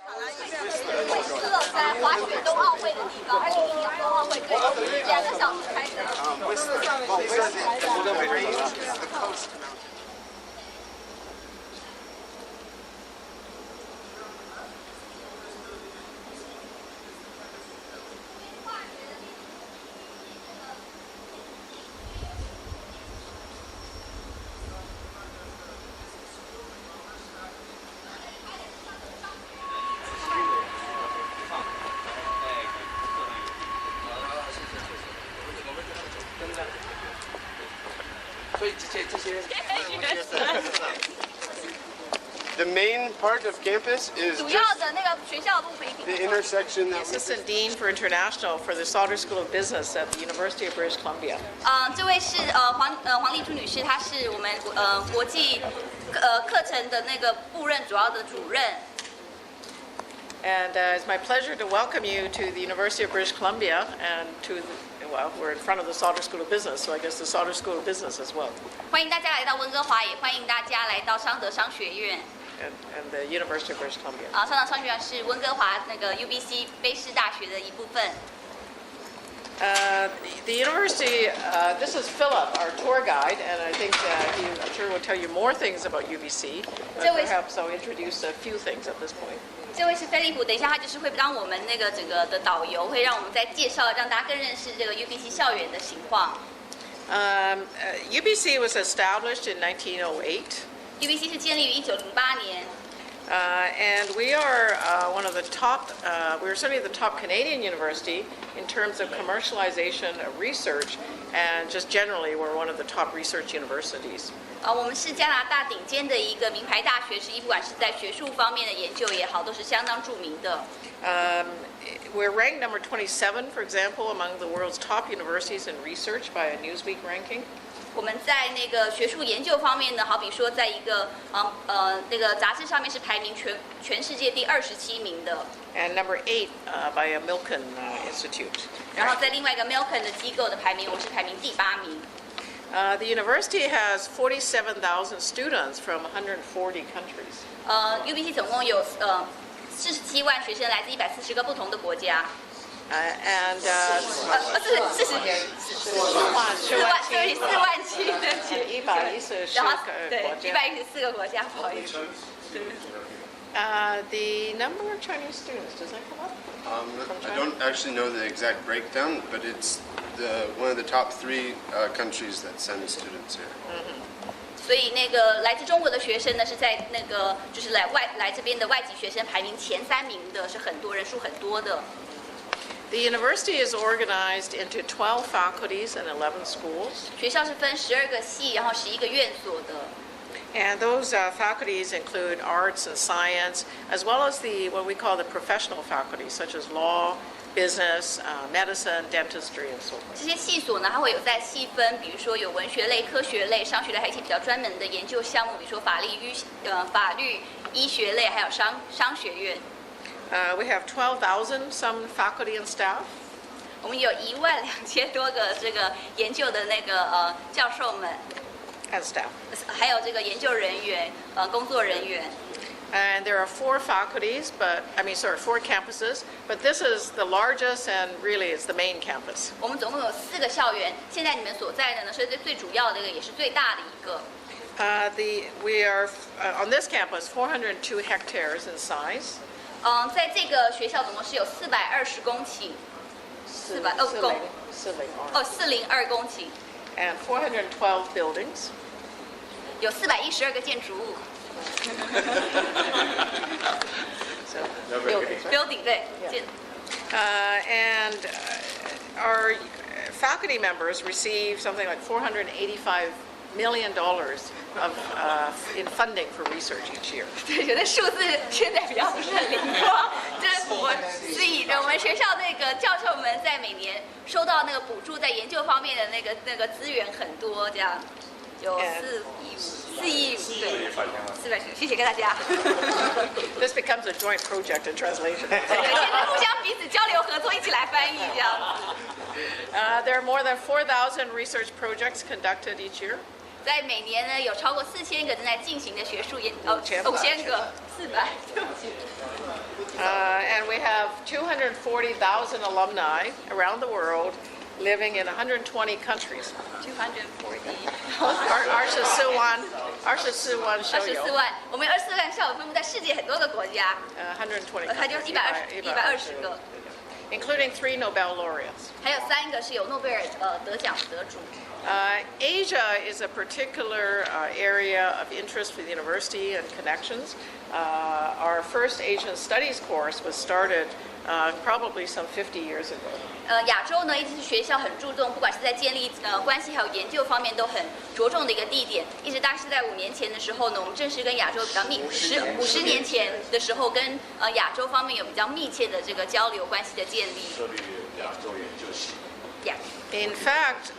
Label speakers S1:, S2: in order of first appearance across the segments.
S1: 设在滑雪冬奥会的地方，2010年冬奥会对2个小时开车。
S2: The main part of campus is
S1: 主要的那个学校路可以
S2: the intersection that
S3: Assistant Dean for International for the Sauder School of Business at the University of British Columbia.
S1: 这位是黄丽珠女士，她是我们国际课程的那个部任主要的主任。
S3: And it's my pleasure to welcome you to the University of British Columbia and to well, we're in front of the Sauder School of Business, so I guess the Sauder School of Business as well.
S1: 欢迎大家来到温哥华，也欢迎大家来到商德商学院。
S3: And the University of British Columbia.
S1: 商德商学院是温哥华那个 UBC 卑诗大学的一部分。
S3: The university, this is Philip, our tour guide, and I think I'm sure will tell you more things about UBC, but perhaps I'll introduce a few things at this point.
S1: 这位是菲利普，等一下他就是会当我们那个整个的导游，会让我们再介绍，让大家更认识这个 UBC 校园的情况。
S3: UBC was established in 1908.
S1: UBC 是建立于1908年。
S3: And we are one of the top, we're certainly the top Canadian university in terms of commercialization of research, and just generally we're one of the top research universities.
S1: 我们是加拿大顶尖的一个名牌大学之一，不管是在学术方面的研究也好，都是相当著名的。
S3: We're ranked number 27, for example, among the world's top universities in research by a Newsweek ranking.
S1: 我们在那个学术研究方面呢，好比说在一个那个杂志上面是排名全世界第27名的。
S3: And number 8 by a Milken Institute.
S1: 然后在另外一个 Milken 的机构的排名，我们是排名第8名。
S3: The university has 47,000 students from 140 countries.
S1: UBC 总共有47万学生，来自140个不同的国家。
S3: And
S1: 4万七的
S3: 114
S1: 个国家，不好意思。
S3: The number of Chinese students, does that come up?
S2: I don't actually know the exact breakdown, but it's one of the top 3 countries that send students here.
S1: 所以那个来自中国的学生呢，是在那个就是来这边的外籍学生排名前3名的，是很多人数很多的。
S3: The university is organized into 12 faculties and 11 schools.
S1: 学校是分12个系，然后11个院所的。
S3: And those faculties include arts and science, as well as what we call the professional faculties, such as law, business, medicine, dentistry, and so forth.
S1: 这些系所呢，它会有在细分，比如说有文学类、科学类、商学类，还有一些比较专门的研究项目，比如说法律、医学类，还有商学院。
S3: We have 12,000 some faculty and staff.
S1: 我们有12000多个这个研究的那个教授们
S3: and staff.
S1: 还有这个研究人员、工作人员。
S3: And there are 4 faculties, 4 campuses, but this is the largest and really it's the main campus.
S1: 我们总共有4个校园，现在你们所在的呢是最主要的，也是最大的一个。
S3: We are on this campus 402 hectares in size.
S1: 在这个学校总共是有420公顷，402公顷。
S3: And 412 buildings.
S1: 有412个建筑物。building 对。
S3: And our faculty members receive something like $485 million in funding for research each year.
S1: 对，有的数字现在比较不是很灵光，就是我们学校那个教授们在每年收到那个补助，在研究方面的那个资源很多，这样有4亿5，对，400，谢谢大家。
S3: This becomes a joint project in translation.
S1: 对，现在互相彼此交流合作，一起来翻译这样。
S3: There are more than 4,000 research projects conducted each year.
S1: 在每年呢有超过4000个正在进行的学术5000个400，对不起。
S3: And we have 240,000 alumni around the world living in 120 countries. 24万校友。
S1: 24万，我们24万校友分布在世界很多个国家。
S3: 120
S1: 它就是120个。
S3: Including 3 Nobel laureates.
S1: 还有3个是有诺贝尔得奖得主。
S3: Asia is a particular area of interest for the university and connections. Our first Asian Studies course was started probably some 50 years ago.
S1: 亚洲呢一直是学校很注重，不管是在建立关系还有研究方面都很着重的一个地点。一直大概是在5年前的时候呢，我们正式跟亚洲比较50年前的时候，跟亚洲方面有比较密切的这个交流关系的建立。Yeah.
S3: In fact,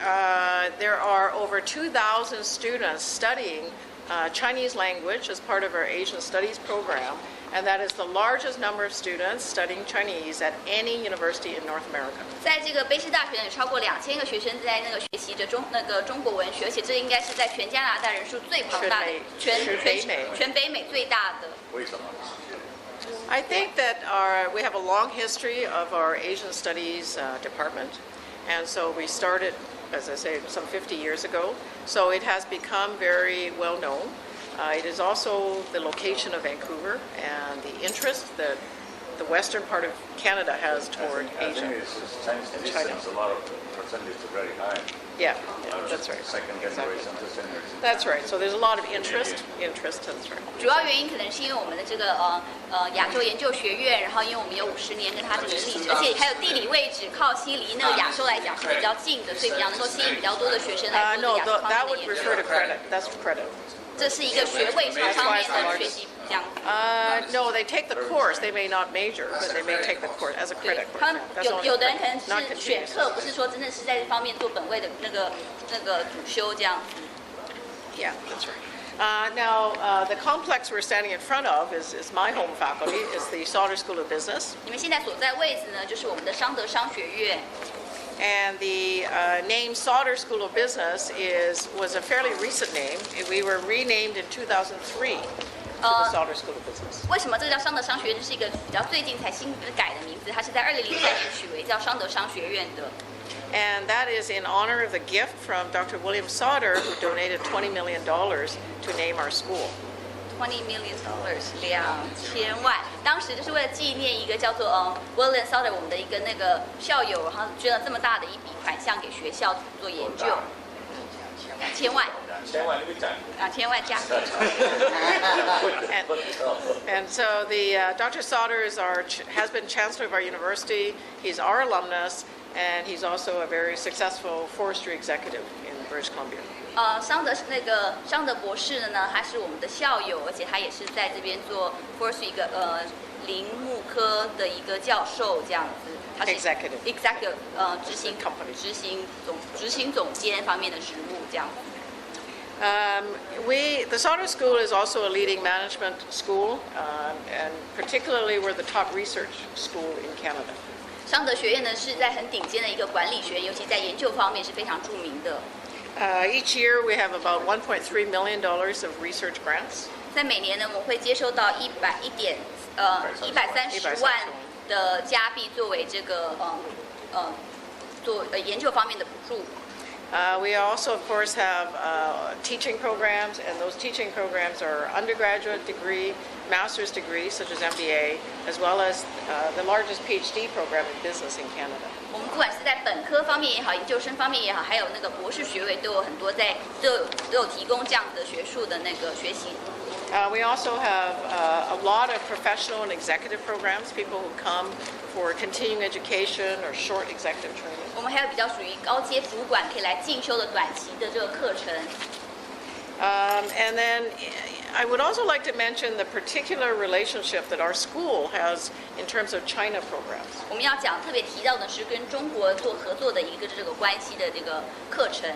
S3: there are over 2,000 students studying Chinese language as part of our Asian Studies program, and that is the largest number of students studying Chinese at any university in North America.
S1: 在这个卑诗大学有超过2000个学生在那个学习着中国文学，而且这应该是在全加拿大人数最庞大的，全北美最大的。
S4: 为什么？
S3: I think that we have a long history of our Asian Studies department. And so we started, as I say, some 50 years ago. So it has become very well known. It is also the location of Vancouver and the interest that the western part of Canada has toward Asia.
S4: Chinese citizens, a lot of percentage is very high.
S3: Yeah, that's right.
S4: Second generation, third generation.
S3: That's right. So there's a lot of interest. That's right.
S1: 主要原因可能是因为我们的这个亚洲研究学院，然后因为我们有50年跟它这个历史，而且还有地理位置靠西，离那个亚洲来讲是比较近的，所以比较能够吸引比较多的学生来做亚洲方面的研究。
S3: No, that would refer to credit. That's credit.
S1: 这是一个学位上方面的学习这样。
S3: No, they take the course. They may not major, but they may take the course as a credit.
S1: 他们有的人可能是选课，不是说真的是在这方面做本位的那个主修这样。
S3: Yeah, that's right. Now, the complex we're standing in front of is my home faculty. It's the Sauder School of Business.
S1: 你们现在所在位置呢，就是我们的商德商学院。
S3: And the name Sauder School of Business was a fairly recent name. We were renamed in 2003 to the Sauder School of Business.
S1: 为什么这个叫商德商学院？是一个比较最近才新改的名字，它是在2003年取为叫商德商学院的。
S3: And that is in honor of the gift from Dr. William Sauder, who donated $20 million to name our school.
S1: $20 million 2000万，当时就是为了纪念一个叫做William Sauder 我们的一个那个校友，然后捐了这么大的一笔款项给学校做研究，2000万，2000万加。
S3: And so the Dr. Sauder has been chancellor of our university. He's our alumnus, and he's also a very successful forestry executive in British Columbia.
S1: 商德博士呢，他是我们的校友，而且他也是在这边做 forestry 一个林木科的一个教授这样子。他是
S3: executive
S1: 执行总监方面的职务这样子。
S3: The Sauder School is also a leading management school, and particularly we're the top research school in Canada.
S1: 商德学院呢是在很顶尖的一个管理学院，尤其在研究方面是非常著名的。
S3: Each year we have about $1.3 million of research grants.
S1: 在每年呢，我们会接收到130万的加币作为这个做研究方面的补助。
S3: We also, of course, have teaching programs, and those teaching programs are undergraduate degree, master's degree, such as MBA, as well as the largest PhD program in business in Canada.
S1: 我们不管是在本科方面也好，研究生方面也好，还有那个博士学位，都有很多都有提供这样的学术的那个学习。
S3: We also have a lot of professional and executive programs, people who come for continuing education or short executive training.
S1: 我们还有比较属于高阶主管可以来进修的短期的这个课程。
S3: And then I would also like to mention the particular relationship that our school has in terms of China programs.
S1: 我们要特别提到的是跟中国做合作的一个这个关系的这个课程。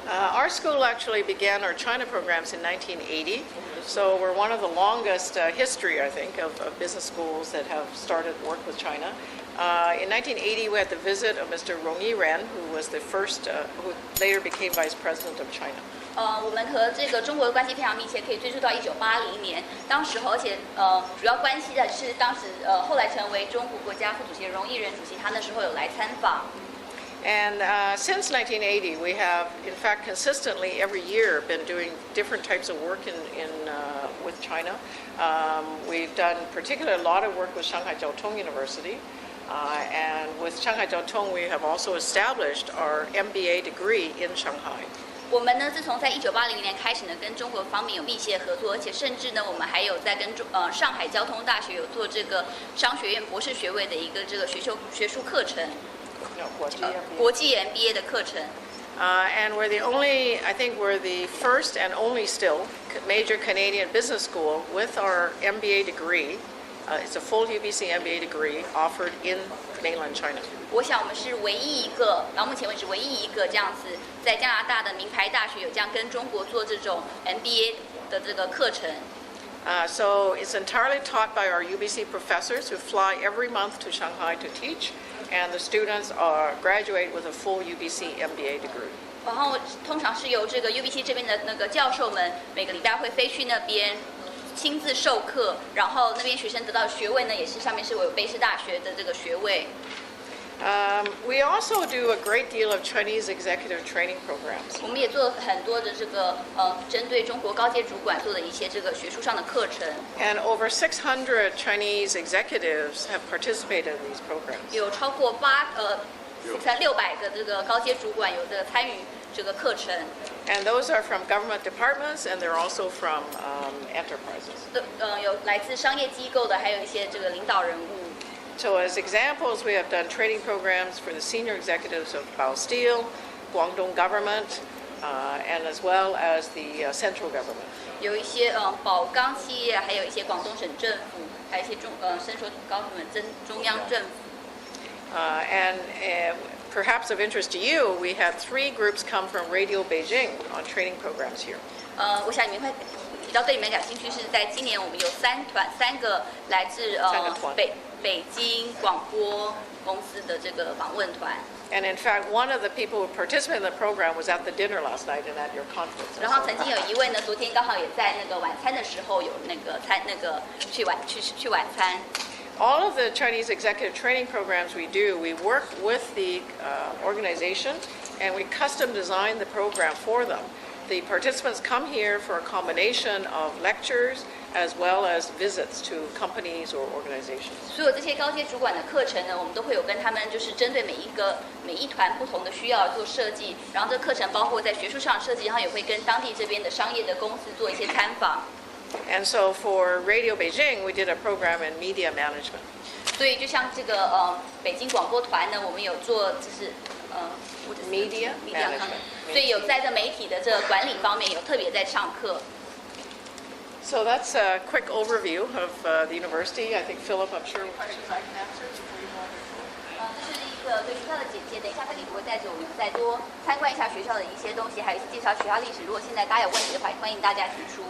S3: Our school actually began our China programs in 1980, so we're one of the longest history, I think, of business schools that have started work with China. In 1980, we had the visit of Mr. Rong Yiren, who was the first, who later became Vice President of China.
S1: 我们和这个中国的关系非常密切，可以追溯到1980年，当时候，而且主要关系的是当时后来成为中国国家副主席的荣毅仁主席，他那时候有来参访。
S3: And since 1980, we have, in fact, consistently every year been doing different types of work with China. We've done particularly a lot of work with Shanghai Jiao Tong University. And with Shanghai Jiao Tong, we have also established our MBA degree in Shanghai.
S1: 我们呢，自从在1980年开始呢，跟中国方面有密切合作，而且甚至呢，我们还有在跟上海交通大学有做这个商学院博士学位的一个这个学术课程。国际 MBA 的课程。
S3: And we're the only, I think we're the first and only still major Canadian business school with our MBA degree. It's a full UBC MBA degree offered in mainland China.
S1: 我想我们是唯一一个，到目前为止唯一一个这样子，在加拿大的名牌大学有这样跟中国做这种 MBA 的这个课程。
S3: So it's entirely taught by our UBC professors who fly every month to Shanghai to teach, and the students graduate with a full UBC MBA degree.
S1: 然后通常是由这个 UBC 这边的那个教授们每个礼拜会飞去那边亲自授课，然后那边学生得到的学位呢，也是上面是有Bc大学的这个学位。
S3: We also do a great deal of Chinese executive training programs.
S1: 我们也做很多的这个针对中国高阶主管做的一些这个学术上的课程。
S3: And over 600 Chinese executives have participated in these programs.
S1: 有超过600个这个高阶主管有这个参与这个课程。
S3: And those are from government departments, and they're also from enterprises.
S1: 有来自商业机构的，还有一些这个领导人物。
S3: So as examples, we have done training programs for the senior executives of Bao Steel, Guangdong government, and as well as the central government.
S1: 有一些宝钢企业，还有一些广东省政府，还有一些central government中央政府。
S3: And perhaps of interest to you, we had 3 groups come from Radio Beijing on training programs here.
S1: 我想你们会比较对你们感兴趣，是在今年我们有3个来自北京广播公司的这个访问团。
S3: And in fact, one of the people who participated in the program was at the dinner last night and at your conference.
S1: 然后曾经有一位呢，昨天刚好也在那个晚餐的时候有去晚餐。
S3: All of the Chinese executive training programs we do, we work with the organization and we custom design the program for them. The participants come here for a combination of lectures as well as visits to companies or organizations.
S1: 所有这些高阶主管的课程呢，我们都会有跟他们就是针对每一团不同的需要做设计，然后这个课程包括在学术上设计，然后也会跟当地这边的商业的公司做一些参访。
S3: And so for Radio Beijing, we did a program in media management.
S1: 所以就像这个北京广播团呢，我们有做就是
S3: media management.
S1: 所以有在这媒体的这个管理方面有特别在上课。
S3: So that's a quick overview of the university. I think Philip, I'm sure questions I can answer.
S1: 这是一个对学校的简介。等一下，菲利普会带着我们再多参观一下学校的一些东西，还有介绍学校历史。如果现在大家有问题的话，欢迎大家提出。